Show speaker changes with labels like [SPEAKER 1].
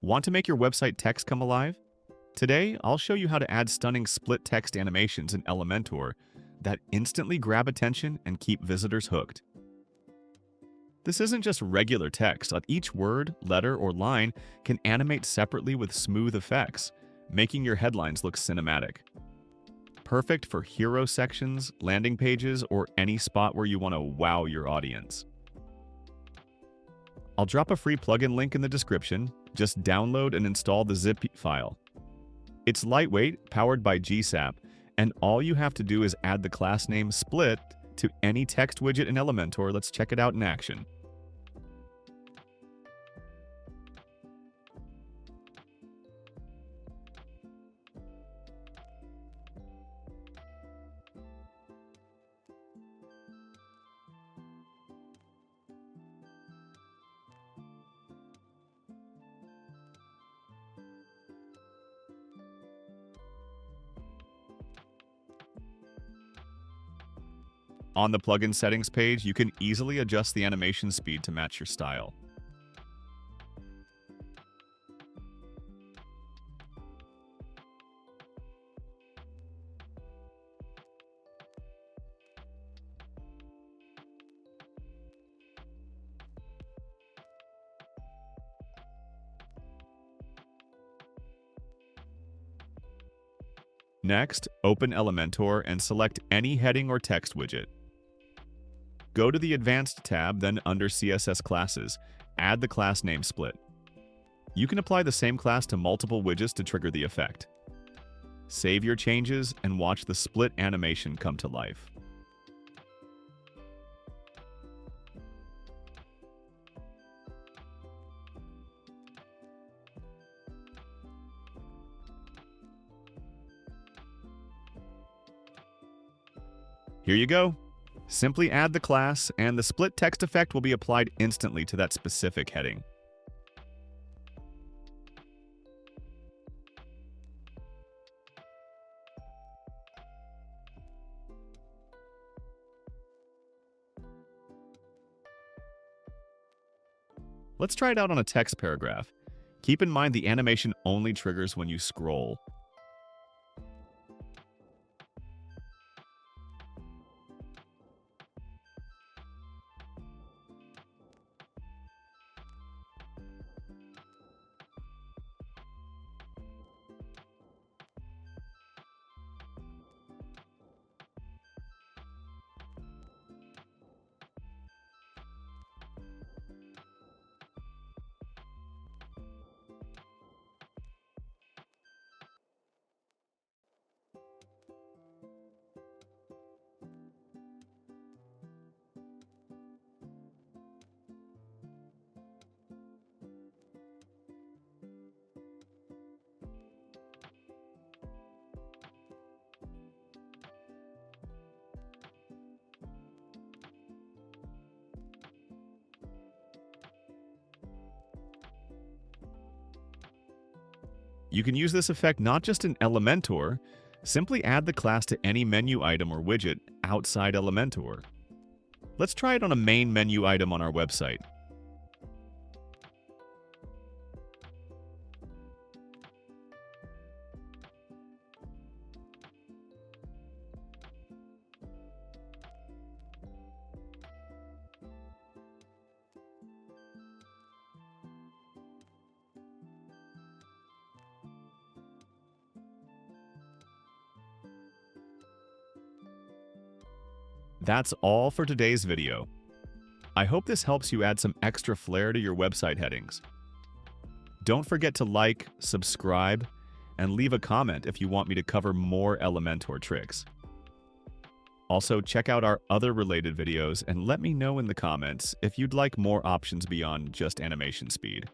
[SPEAKER 1] Want to make your website text come alive? Today, I'll show you how to add stunning split text animations in Elementor that instantly grab attention and keep visitors hooked. This isn't just regular text, but each word, letter, or line can animate separately with smooth effects, making your headlines look cinematic. Perfect for hero sections, landing pages, or any spot where you want to wow your audience. I'll drop a free plugin link in the description. Just download and install the zip file. It's lightweight, powered by GSAP, and all you have to do is add the class name Split to any text widget in Elementor. Let's check it out in action. On the plugin settings page, you can easily adjust the animation speed to match your style. Next, open Elementor and select any heading or text widget. Go to the Advanced tab, then under CSS Classes, add the class name Split. You can apply the same class to multiple widgets to trigger the effect. Save your changes and watch the split animation come to life. Here you go. Simply add the class, and the split text effect will be applied instantly to that specific heading. Let's try it out on a text paragraph. Keep in mind the animation only triggers when you scroll. You can use this effect not just in Elementor, simply add the class to any menu item or widget outside Elementor. Let's try it on a main menu item on our website. That's all for today's video. I hope this helps you add some extra flair to your website headings. Don't forget to like, subscribe, and leave a comment if you want me to cover more Elementor tricks. Also, check out our other related videos and let me know in the comments if you'd like more options beyond just animation speed.